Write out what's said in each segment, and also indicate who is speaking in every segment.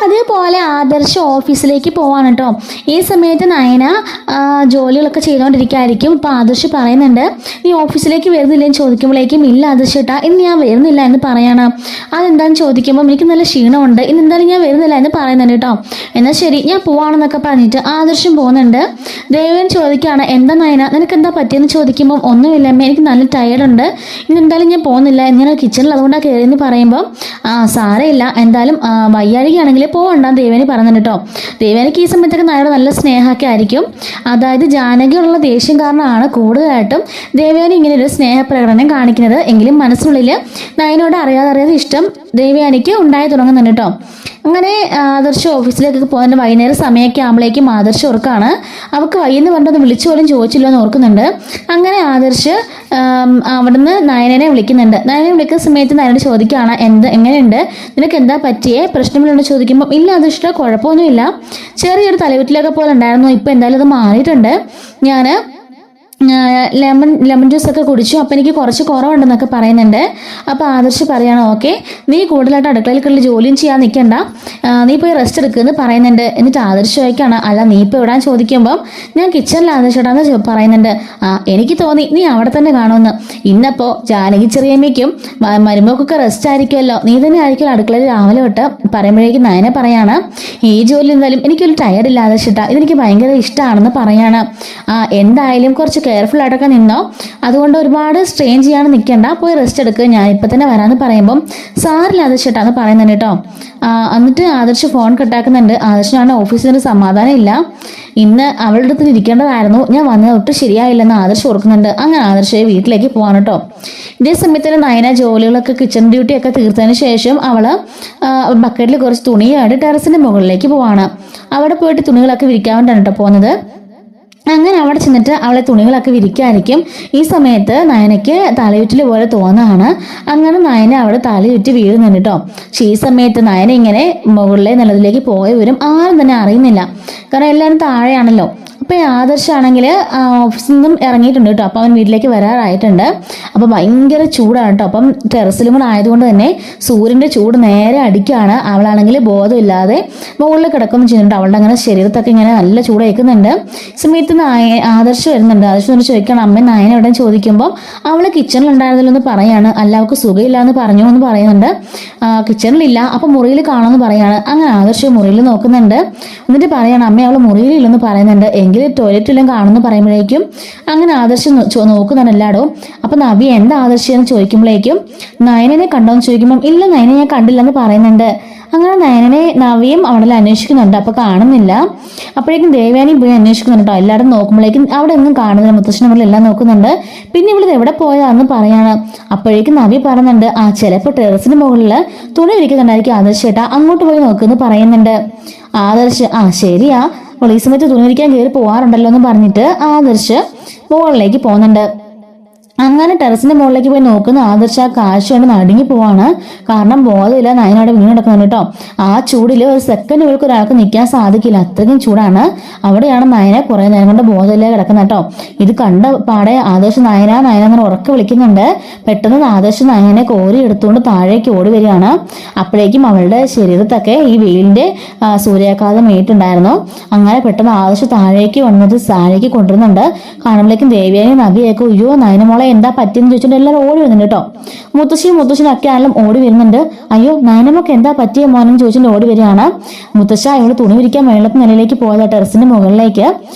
Speaker 1: അതേപോലെ ആദർശ് ഓഫീസിലേക്ക് പോവാണ് കേട്ടോ. ഈ സമയത്ത് നയന ജോലികളൊക്കെ ചെയ്തുകൊണ്ടിരിക്കുകയായിരിക്കും. ഇപ്പോൾ ആദർശ് പറയുന്നുണ്ട്, നീ ഓഫീസിലേക്ക് വരുന്നില്ലെന്ന് ചോദിക്കുമ്പോഴേക്കും ഇല്ല ആദർശ് ഏട്ടാ ഇന്ന് ഞാൻ വരുന്നില്ല എന്ന് പറയണം. അതെന്താണെന്ന് ചോദിക്കുമ്പോൾ എനിക്ക് നല്ല ക്ഷീണമുണ്ട്, ഇന്ന് എന്തായാലും ഞാൻ വരുന്നില്ല എന്ന് പറയുന്നുണ്ട് കേട്ടോ. എന്നാൽ ശരി ഞാൻ പോവാണെന്നൊക്കെ പറഞ്ഞിട്ട് ആദർശം പോകുന്നുണ്ട്. ദേവൻ ചോദിക്കുകയാണ്, എന്താ നയന നിനക്ക് എന്താ പറ്റിയെന്ന് ചോദിക്കുമ്പോൾ ഒന്നുമില്ല അമ്മ, എനിക്ക് നല്ല ടയർഡുണ്ട്, ഇന്ന് എന്തായാലും ഞാൻ പോകുന്നില്ല, ഞാൻ കിച്ചണിൽ അതുകൊണ്ടാണ് കയറിയെന്ന് പറയുമ്പോൾ സാരമില്ല എന്തായാലും വയ്യാഴികയാണെങ്കിൽ പോകണ്ടെന്ന് ദേവേനി പറയുന്നുണ്ട് കേട്ടോ. ദേവേനിക്ക് ഈ സമയത്തൊക്കെ നായരോട് നല്ല സ്നേഹമൊക്കെ ആയിരിക്കും. അതായത് ജാനകിയുള്ള ദേഷ്യം കാരണമാണ് കൂടുതലായിട്ടും ദേവയാനി ഇങ്ങനെ ഒരു സ്നേഹപ്രകടനം കാണിക്കുന്നത്. എങ്കിലും മനസ്സിനുള്ളിൽ നയനോട് അറിയാതെ ഇഷ്ടം ദേവയാനിക്ക് ഉണ്ടായി തുടങ്ങുന്നുണ്ട് കേട്ടോ. അങ്ങനെ ആദർശ് ഓഫീസിലേക്കൊക്കെ പോകുന്നുണ്ട്. വൈകുന്നേരം സമയമൊക്കെ ആകുമ്പോഴേക്കും ആദർശ് ഓർക്കാണ് അവൾക്ക് വയ്യെന്ന് പറഞ്ഞത് വിളിച്ചു പോലും ചോദിച്ചില്ലോ എന്ന് ഓർക്കുന്നുണ്ട്. അങ്ങനെ ആദർശ് അവിടുന്ന് നയനെ വിളിക്കുന്നുണ്ട്. നയനെ വിളിക്കുന്ന സമയത്ത് നയനോട് ചോദിക്കുകയാണ്, എങ്ങനെയുണ്ട്, നിനക്ക് എന്താ പറ്റിയേ, പ്രശ്നമില്ലെന്ന് ചോദിക്കുമ്പോൾ ഇല്ല അത് ഇഷ്ടം കുഴപ്പമൊന്നുമില്ല, ചെറിയൊരു തലവിറ്റിലൊക്കെ പോലെ ഉണ്ടായിരുന്നു, ഇപ്പം എന്തായാലും അത് മാറിയിട്ടുണ്ട്, ഞാൻ ലെമൺ ജ്യൂസൊക്കെ കുടിച്ചു, അപ്പം എനിക്ക് കുറച്ച് കുറവുണ്ടെന്നൊക്കെ പറയുന്നുണ്ട്. അപ്പോൾ ആദർശ് പറയാണ്, ഓക്കെ നീ കൂടുതലായിട്ട് അടുക്കളയിൽ ജോലിയും ചെയ്യാൻ നിൽക്കണ്ട, നീ പോയി റെസ്റ്റ് എടുക്കുമെന്ന് പറയുന്നുണ്ട്. എന്നിട്ട് ആദർശ് ചോദിക്കുകയാണ്, അല്ല നീ ഇപ്പോൾ എവിടാൻ ചോദിക്കുമ്പം ഞാൻ കിച്ചണിൽ ആദർശിടാന്ന് പറയുന്നുണ്ട്. എനിക്ക് തോന്നി നീ അവിടെ തന്നെ കാണുമെന്ന്. ഇന്നപ്പോൾ ജാനകി ചെറിയമ്മയ്ക്കും മരുമക്കൊക്കെ റെസ്റ്റ് ആയിരിക്കുമല്ലോ, നീ തന്നെ ആയിരിക്കും അടുക്കളയിൽ രാവിലെ തൊട്ട് പറയുമ്പോഴേക്കും നയനെ പറയാണ്, ഈ ജോലി എന്തായാലും എനിക്കൊരു ടയർഡില്ല ആദർശിട്ട, ഇതെനിക്ക് ഭയങ്കര ഇഷ്ടമാണെന്ന് പറയാണ്. എന്തായാലും കുറച്ച് കെയർഫുൾ ആയിട്ടൊക്കെ നിന്നോ, അതുകൊണ്ട് ഒരുപാട് സ്ട്രെയിൻ ചെയ്യാൻ നിൽക്കണ്ട, പോയി റെസ്റ്റ് എടുക്കുക, ഞാൻ ഇപ്പം തന്നെ വരാമെന്ന് പറയുമ്പം സാറില്ല ആദർശിട്ടാന്ന് പറയുന്നുണ്ട് കേട്ടോ. എന്നിട്ട് ആദർശ് ഫോൺ കട്ടാക്കുന്നുണ്ട്. ആദർശനാണ് ഓഫീസിൽ സമാധാനം ഇല്ല, ഇന്ന് അവളുടെ അടുത്ത് ഇരിക്കേണ്ടതായിരുന്നു, ഞാൻ വന്നത് ഒട്ടും ശരിയായില്ലെന്ന് ആദർശ് ഓർക്കുന്നുണ്ട്. അങ്ങനെ ആദർശ് വീട്ടിലേക്ക് പോവാണ് കേട്ടോ. ഇതേ സമയത്ത് നയന ജോലികളൊക്കെ കിച്ചൺ ഡ്യൂട്ടിയൊക്കെ തീർത്തതിന് ശേഷം അവള് ബക്കറ്റിൽ കുറച്ച് തുണിയായിട്ട് ടെറസിന്റെ മുകളിലേക്ക് പോവാണ്. അവിടെ പോയിട്ട് തുണികളൊക്കെ വിരിക്കാൻ വേണ്ടിയാണ് കേട്ടോ പോകുന്നത്. അങ്ങനെ അവിടെ ചെന്നിട്ട് അവളെ തുണികളൊക്കെ വിരിക്കായിരിക്കും. ഈ സമയത്ത് നയനയ്ക്ക് തലയുറ്റിൽ പോലെ തോന്നാണ്. അങ്ങനെ നയന അവിടെ തലയുറ്റി വീഴുന്നുണ്ട് കേട്ടോ. പക്ഷെ ഈ സമയത്ത് നയന ഇങ്ങനെ മുകളിലെ നിലത്തിലേക്ക് പോയി വരും, ആരും തന്നെ അറിയുന്നില്ല, കാരണം എല്ലാവരും താഴെയാണല്ലോ. അപ്പോൾ ആദർശാണെങ്കിൽ ഓഫീസിൽ നിന്നും ഇറങ്ങിയിട്ടുണ്ട് കേട്ടോ. അപ്പോൾ അവൻ വീട്ടിലേക്ക് വരാറായിട്ടുണ്ട്. അപ്പോൾ ഭയങ്കര ചൂടാണ് കേട്ടോ. അപ്പം ടെറസിലും കൂടെ ആയതുകൊണ്ട് തന്നെ സൂര്യൻ്റെ ചൂട് നേരെ അടിക്കുകയാണ്. അവളാണെങ്കിൽ ബോധമില്ലാതെ മുകളിൽ കിടക്കുന്നു ചെയ്യുന്നുണ്ട്. അവളുടെ അങ്ങനെ ശരീരത്തൊക്കെ ഇങ്ങനെ നല്ല ചൂട് ഏൽക്കുന്നുണ്ട്. സമയത്ത് ആദർശ് വരുന്നുണ്ട്. ആദർശ് എന്ന് ചോദിക്കണം, അമ്മ നയന എവിടെ ചോദിക്കുമ്പോൾ അവൾ കിച്ചണിൽ ഉണ്ടായിരുന്നല്ലോ എന്ന് പറയാണ്. അല്ല അവൾക്ക് സുഖമില്ല എന്ന് പറഞ്ഞു എന്ന് പറയുന്നുണ്ട്. കിച്ചണിലില്ല, അപ്പം മുറിയിൽ കാണുമെന്ന് പറയാണ്. അങ്ങനെ ആദർശ് മുറിയിൽ നോക്കുന്നുണ്ട്. എന്നിട്ട് പറയാണ്, അമ്മ അവൾ മുറിയിലില്ലെന്ന് പറയുന്നുണ്ട്, എങ്കിൽ ടോയ്ലറ്റിലും കാണുമെന്ന് പറയുമ്പോഴേക്കും അങ്ങനെ ആദർശ് നോക്കുന്നുണ്ട് എല്ലായിടവും. അപ്പം നവ്യ എന്താ ആദർശ് എന്ന് ചോദിക്കുമ്പോഴേക്കും നയനെ കണ്ടോന്ന് ചോദിക്കുമ്പോൾ ഇല്ല നയനെ ഞാൻ കണ്ടില്ലെന്ന് പറയുന്നുണ്ട്. അങ്ങനെ നയനെ നവ്യയും അവിടെ അന്വേഷിക്കുന്നുണ്ട്, അപ്പൊ കാണുന്നില്ല. അപ്പോഴേക്കും ദേവയാനിയും പോയി അന്വേഷിക്കുന്നുണ്ട് കേട്ടോ. എല്ലാവരും നോക്കുമ്പോഴേക്കും അവിടെ ഒന്നും കാണുന്നില്ല. മുത്തശ്ശൻ അവിടെ എല്ലാം നോക്കുന്നുണ്ട്. പിന്നെ ഇവിടെ എവിടെ പോയതാണെന്ന് പറയാണ്. അപ്പോഴേക്കും നവ്യ പറയുന്നുണ്ട്, ചിലപ്പോൾ ടെറസിന് മുകളിൽ തുണി വിരിക്കുന്നുണ്ടായിരിക്കും ആദർശ് ചേട്ടാ, അങ്ങോട്ട് പോയി നോക്കുമെന്ന് പറയുന്നുണ്ട്. ആദർശ് ശരിയാ, അപ്പോൾ ഈ സമയത്ത് തുണി വിരിക്കാൻ കയറി പോകാറുണ്ടല്ലോ എന്ന് പറഞ്ഞിട്ട് ആദർശ് മുകളിലേക്ക് പോകുന്നുണ്ട്. അങ്ങനെ ടെറസിന്റെ മുകളിലേക്ക് പോയി നോക്കുന്ന ആദർശ ആ കാഴ്ച കൊണ്ട് നടുങ്ങി പോവാണ്. കാരണം ബോധമില്ല, നയനവിടെ വീണ് കിടക്കുന്നുണ്ട് കേട്ടോ. ആ ചൂടിൽ ഒരു സെക്കൻഡ് ഇവൾക്ക് ഒരാൾക്ക് നിൽക്കാൻ സാധിക്കില്ല, അത്രയ്ക്കും ചൂടാണ്. അവിടെയാണ് നയന കുറെ നേരം കൊണ്ട് ബോധമില്ല കിടക്കുന്നത് കേട്ടോ. ഇത് കണ്ട പാടെ ആദർശ് നയന എന്ന് ഉറക്കെ വിളിക്കുന്നുണ്ട്. പെട്ടെന്ന് ആദർശ് നയനെ കോരി എടുത്തുകൊണ്ട് താഴേക്ക് ഓടി വരികയാണ്. അപ്പോഴേക്കും അവളുടെ ശരീരത്തൊക്കെ ഈ വെയിലിന്റെ സൂര്യാഘാതം ഏറ്റുണ്ടായിരുന്നു. അങ്ങനെ പെട്ടെന്ന് ആദർശ് താഴേക്ക് വന്നിട്ട് താഴേക്ക് കൊണ്ടുവരുന്നുണ്ട്. കാണുമ്പോഴേക്കും ദേവ്യാനി നവിയൊക്കെ അയ്യോ നയനമോളെ എന്താ പറ്റിയെന്ന് ചോദിച്ചിട്ട് എല്ലാവരും ഓടി വരുന്നുണ്ട് കേട്ടോ. മുത്തശ്ശനും ഒക്കെ ആണെങ്കിലും ഓടി വരുന്നുണ്ട്. അയ്യോ നയനമൊക്കെ എന്താ പറ്റിയ മോനെന്ന് ചോദിച്ചിട്ട് ഓടി വരികയാണ്. മുത്തശ്ശ ഇവിടെ തുണി വിരിക്കാൻ വെള്ളത്തിന് നിലയിലേക്ക് പോയതാ, ടെറസിന്റെ മുകളിലേക്ക്.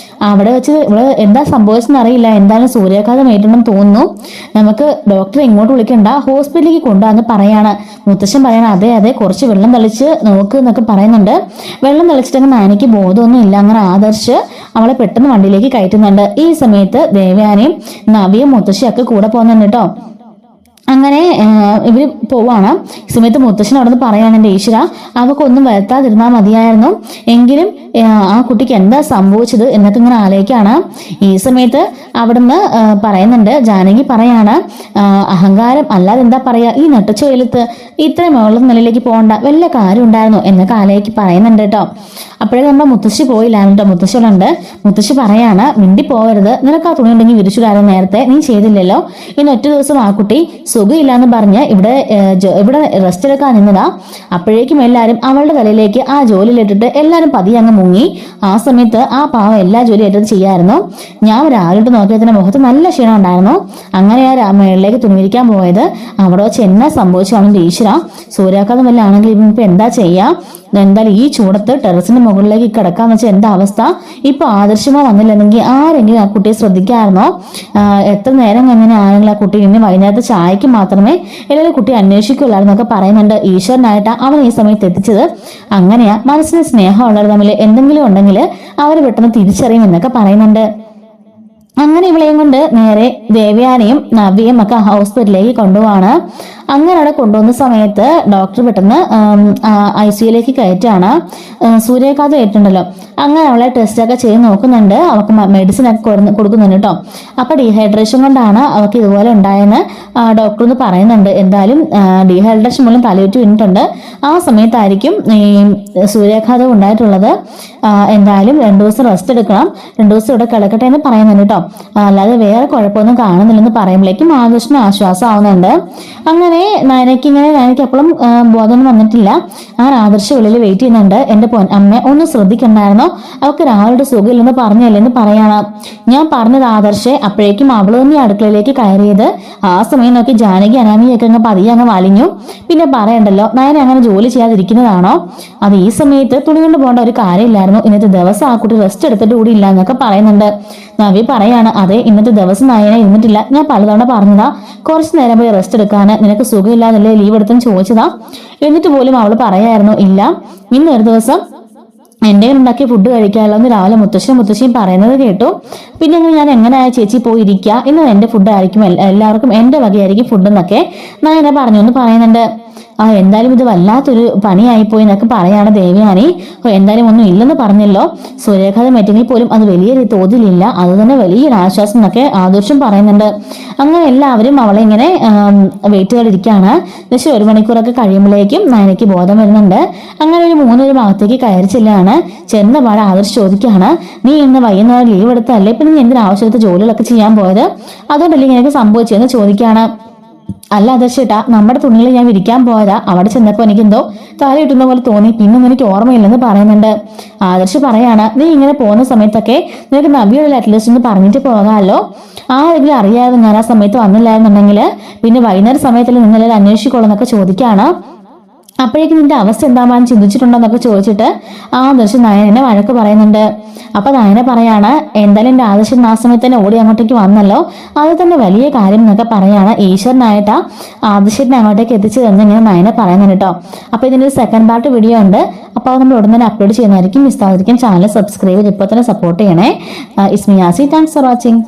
Speaker 1: അവിടെ വെച്ച് ഇവിടെ എന്താ സംഭവിച്ചെന്ന് അറിയില്ല, എന്തായാലും സൂര്യാഘാതം ഏറ്റുണ്ടെന്ന് തോന്നുന്നു, നമുക്ക് ഡോക്ടറെ ഇങ്ങോട്ട് വിളിക്കണ്ട, ഹോസ്പിറ്റലിലേക്ക് കൊണ്ടുവന്ന് പറയാണ്. മുത്തശ്ശൻ പറയണം അതെ കുറച്ച് വെള്ളം തളിച്ച് നോക്ക് എന്നൊക്കെ പറയുന്നുണ്ട്. വെള്ളം തളിച്ചിട്ടെങ്കിൽ നയനയ്ക്ക് ബോധമൊന്നും ഇല്ല. അങ്ങനെ ആദർശ് അവളെ പെട്ടെന്ന് വണ്ടിയിലേക്ക് കയറ്റുന്നുണ്ട്. ഈ സമയത്ത് ദേവയാനിയും നവിയും മുത്തശ്ശിയൊക്കെ കൂടെ പോകുന്നുണ്ട് കേട്ടോ. അങ്ങനെ ഇവര് പോവാണ്. ഈ സമയത്ത് മുത്തശ്ശൻ അവിടെ നിന്ന് പറയാണ്, എൻ്റെ ഈശ്വര അവക്കൊന്നും വരുത്താതിരുന്നാൽ മതിയായിരുന്നു, എങ്കിലും ആ കുട്ടിക്ക് എന്താ സംഭവിച്ചത് എന്നൊക്കെ ഇങ്ങനെ ആലോചിക്കാണ്. ഈ സമയത്ത് അവിടുന്ന് പറയുന്നുണ്ട്, ജാനകി പറയാണ്, അഹങ്കാരം അല്ലാതെ എന്താ പറയാ, ഈ നട്ടുച്ച വെയിലത്ത് ഇത്രയും മുകളിൽ നിലയിലേക്ക് പോകണ്ട വല്ല കാര്യം ഉണ്ടായിരുന്നു എന്നൊക്കെ ആലോചിക്ക് പറയുന്നുണ്ട് കേട്ടോ. അപ്പോഴേ നമ്മുടെ മുത്തശ്ശി പോയില്ലായിരുന്നു കേട്ടോ. മുത്തശ്ശികളുണ്ട്. മുത്തശ്ശി പറയാണ്, മിണ്ടി പോവരുത്, നിനക്ക് ആ തുണി ഉണ്ടെങ്കിൽ വിരിച്ചിടായിരുന്നു, നേരത്തെ നീ ചെയ്തില്ലല്ലോ. ഇന്ന് ഒറ്റ ദിവസം ആ കുട്ടി സുഖമില്ലാന്ന് പറഞ്ഞ് ഇവിടെ റെസ്റ്റ് എടുക്കാൻ നിന്നതാ. അപ്പോഴേക്കും എല്ലാവരും അവളുടെ തലയിലേക്ക് ആ ജോലിയിലിട്ടിട്ട് എല്ലാവരും പതിയെ അങ്ങ് മുങ്ങി. ആ സമയത്ത് ആ പാവം എല്ലാ ജോലി ഏറ്റത് ചെയ്യായിരുന്നു. ഞാൻ രാവിലെ നോക്കിയതിന്റെ മുഖത്ത് നല്ല ക്ഷീണം ഉണ്ടായിരുന്നു. അങ്ങനെ ആ മേളിലേക്ക് തുണി വിരിക്കാൻ പോയത്. അവിടെ വെച്ച് എന്നാ സംഭവിച്ചാണെങ്കിൽ ഈശ്വര, സൂര്യാഘാതം വല്ല ആണെങ്കിൽ ഇപ്പൊ എന്താ ചെയ്യാ? എന്തായാലും ഈ ചൂടത്ത് ടെറസിന്റെ മുകളിലേക്ക് കിടക്കാന്ന് വെച്ചാൽ എന്താ അവസ്ഥ? ഇപ്പൊ ആദർശമോ വന്നില്ലെന്നെങ്കിൽ ആരെങ്കിലും ആ കുട്ടിയെ ശ്രദ്ധിക്കാമായിരുന്നോ? എത്ര നേരം എങ്ങനെ ആണെങ്കിൽ ആ കുട്ടി ഇനി വൈകുന്നേരത്തെ ചായക്ക് മാത്രമേ എല്ലാവരും കുട്ടി അന്വേഷിക്കുള്ളായിരുന്നൊക്കെ പറയുന്നുണ്ട്. ഈശ്വരനായിട്ടാ അവൻ ഈ സമയത്ത് എത്തിച്ചത്. അങ്ങനെയാ മനസ്സിന് സ്നേഹമുള്ളവർ തമ്മിൽ എന്തെങ്കിലും ഉണ്ടെങ്കിൽ അവർ പെട്ടെന്ന് തിരിച്ചറിയും എന്നൊക്കെ പറയുന്നുണ്ട്. അങ്ങനെ ഇവളെയും കൊണ്ട് നേരെ ദേവയാനെയും നവ്യയും ഒക്കെ ഹോസ്പിറ്റലിലേക്ക് കൊണ്ടുപോവാണ്. അങ്ങനെ അവിടെ കൊണ്ടുവന്ന സമയത്ത് ഡോക്ടർ പെട്ടെന്ന് ICUലേക്ക് കയറ്റാണ്. സൂര്യാഘാതം ഏറ്റുണ്ടല്ലോ. അങ്ങനെ അവളെ ടെസ്റ്റ് ഒക്കെ ചെയ്ത് നോക്കുന്നുണ്ട്. അവൾക്ക് മെഡിസിൻ ഒക്കെ കൊടുക്കുന്നുണ്ട് കേട്ടോ. അപ്പൊ ഡീഹൈഡ്രേഷൻ കൊണ്ടാണ് അവൾക്ക് ഇതുപോലെ ഉണ്ടായെന്ന് ഡോക്ടർ ഒന്ന് പറയുന്നുണ്ട്. എന്തായാലും ഡീഹൈഡ്രേഷൻ മൂലം തലയുറ്റി വീണിട്ടുണ്ട്. ആ സമയത്തായിരിക്കും ഈ സൂര്യാഘാതം ഉണ്ടായിട്ടുള്ളത്. എന്തായാലും 2 ദിവസം റെസ്റ്റ് എടുക്കണം, 2 ദിവസം ഇവിടെ കിടക്കട്ടെ എന്ന് പറയുന്നുണ്ട് കേട്ടോ. അല്ലാതെ വേറെ കുഴപ്പമൊന്നും കാണുന്നില്ലെന്ന് പറയുമ്പോഴേക്കും ആദർശന് ആശ്വാസം ആവുന്നുണ്ട്. അങ്ങനെ നയനയ്ക്ക് എപ്പോഴും ബോധം വന്നിട്ടില്ല. അങ്ങനെ ആദർശ ഉള്ളിൽ വെയിറ്റ് ചെയ്യുന്നുണ്ട്. എന്റെ അമ്മ ഒന്ന് ശ്രദ്ധിക്കണ്ടായിരുന്നോ, അവൾക്ക് രാവിലെ സുഖമില്ലെന്ന് പറഞ്ഞല്ലേന്ന് പറയാണ്. ഞാൻ പറഞ്ഞത് ആദർശെ. അപ്പോഴേക്കും അവള് തന്നെ അടുക്കളയിലേക്ക് കയറിയത്. ആ സമയം നോക്കി ജാനകി അനാമിയൊക്കെ അങ്ങ് പതിയെ അങ്ങ് വലിഞ്ഞു. പിന്നെ പറയണ്ടല്ലോ, നയന അങ്ങനെ ജോലി ചെയ്യാതിരിക്കുന്നതാണോ? അത് ഈ സമയത്ത് തുണി കൊണ്ട് പോകേണ്ട ഒരു കാര്യമില്ലായിരുന്നു. ഇന്നത്തെ ദിവസം ആ കുട്ടി റെസ്റ്റ് എടുത്തിട്ട് കൂടി ഇല്ല എന്നൊക്കെ പറയുന്നുണ്ട്. നവി പറയാണ്, അതെ ഇന്നത്തെ ദിവസം നയന ഇരുന്നിട്ടില്ല, ഞാൻ പലതവണ പറഞ്ഞതാ കുറച്ചു നേരം പോയി റെസ്റ്റ് എടുക്കാന്, നിനക്ക് സുഖമില്ലാന്നല്ലേ ലീവ് എടുത്തെന്ന് ചോദിച്ചതാ. എന്നിട്ട് പോലും അവള് പറയായിരുന്നു, ഇല്ല ഇന്നൊരു ദിവസം എന്റെ ഉണ്ടാക്കിയ ഫുഡ് കഴിക്കാമല്ലോ എന്ന് രാവിലെ മുത്തശ്ശിയും പറയുന്നത് കേട്ടു. പിന്നെ ഞാൻ എങ്ങനെയാ ചേച്ചി പോയിരിക്കുക, ഇന്ന് എന്റെ ഫുഡ് ആയിരിക്കും, എല്ലാവർക്കും എന്റെ വകയായിരിക്കും ഫുഡ് എന്നൊക്കെ നയന പറഞ്ഞു എന്ന് പറയുന്നുണ്ട്. എന്തായാലും ഇത് വല്ലാത്തൊരു പണിയായിപ്പോയി എന്നൊക്കെ പറയാണ് ദേവയാനി. എന്തായാലും ഒന്നും ഇല്ലെന്ന് പറഞ്ഞല്ലോ, സൂര്യാഘാതം ഏറ്റെങ്കിൽ പോലും അത് വലിയൊരു തോതിലില്ല, അത് തന്നെ വലിയൊരു ആശ്വാസം എന്നൊക്കെ ആദർശം പറയുന്നുണ്ട്. അങ്ങനെ എല്ലാവരും അവളെ ഇങ്ങനെ വെയിറ്റ് ചെയ്തിരിക്കുകയാണ്. ഏകദേശം 1 മണിക്കൂറൊക്കെ കഴിയുമ്പോഴേക്കും നയനയ്ക്ക് ബോധം വരുന്നുണ്ട്. അങ്ങനെ ഒരു 3 ഭാഗത്തേക്ക് കയറി ചെല്ലാണ്. ചെന്ന പാടെ ആദർശ് ചോദിക്കുകയാണ്, നീ ഇന്ന് വൈകുന്നേരം ലീവ് എടുത്തല്ലേ, പിന്നെ നീ എന്തിനാ ആവശ്യത്തെ ജോലികളൊക്കെ ചെയ്യാൻ പോയത്, അതുകൊണ്ടല്ലേ ഇങ്ങനെയൊക്കെ സംഭവിച്ചതെന്ന് ചോദിക്കുകയാണ്. അല്ല ആദർശേട്ടാ, നമ്മുടെ തുണികൾ ഞാൻ വിരിക്കാൻ പോയതാ, അവിടെ ചെന്നപ്പോ എനിക്ക് എന്തോ തല കിട്ടുന്ന പോലെ തോന്നി, പിന്നൊന്നും എനിക്ക് ഓർമ്മയില്ലെന്ന് പറയുന്നുണ്ട്. ആദർശ് പറയാണ്, നീ ഇങ്ങനെ പോകുന്ന സമയത്തൊക്കെ നിനക്ക് നബിയുടെ അറ്റ്ലീസ്റ്റ് ഒന്ന് പറഞ്ഞിട്ട് പോകാമല്ലോ, ആരെങ്കിലും അറിയാതെ ഞാൻ ആ സമയത്ത് വന്നില്ലായിരുന്നുണ്ടെങ്കിൽ പിന്നെ വൈകുന്നേരം സമയത്തിൽ നിന്നെല്ലാം അന്വേഷിക്കോളെന്നൊക്കെ ചോദിക്കുകയാണ്. അപ്പോഴേക്കും നിന്റെ അവസ്ഥ എന്താണെന്ന് ചിന്തിച്ചിട്ടുണ്ടോന്നൊക്കെ ചോദിച്ചിട്ട് ആദർശ് നയനെ വഴക്ക് പറയുന്നുണ്ട്. അപ്പൊ നയന പറയാണ്, എന്തായാലും എന്റെ ആദർശൻ ആ സമയത്ത് തന്നെ ഓടി അങ്ങോട്ടേക്ക് വന്നല്ലോ, അത് തന്നെ വലിയ കാര്യം എന്നൊക്കെ പറയാണ്. ഈശ്വരനായിട്ടാ ആദർശനെ അങ്ങോട്ടേക്ക് എത്തിച്ചു തന്നെ ഇങ്ങനെ നയനെ പറയുന്നുണ്ട് കേട്ടോ. അപ്പൊ ഇതിന്റെ ഒരു സെക്കൻഡ് പാർട്ട് വീഡിയോ ഉണ്ട്. അപ്പൊ നമ്മൾ ഉടൻ തന്നെ അപ്ലോഡ് ചെയ്യുന്നതായിരിക്കും. മിസ് ആവാതിരിക്കാൻ ചാനൽ സബ്സ്ക്രൈബ് ചെയ്ത് ഇപ്പോൾ തന്നെ സപ്പോർട്ട് ചെയ്യണേ. ഇസ്മി യാസി, താങ്ക്സ് ഫോർ വാച്ചിങ്.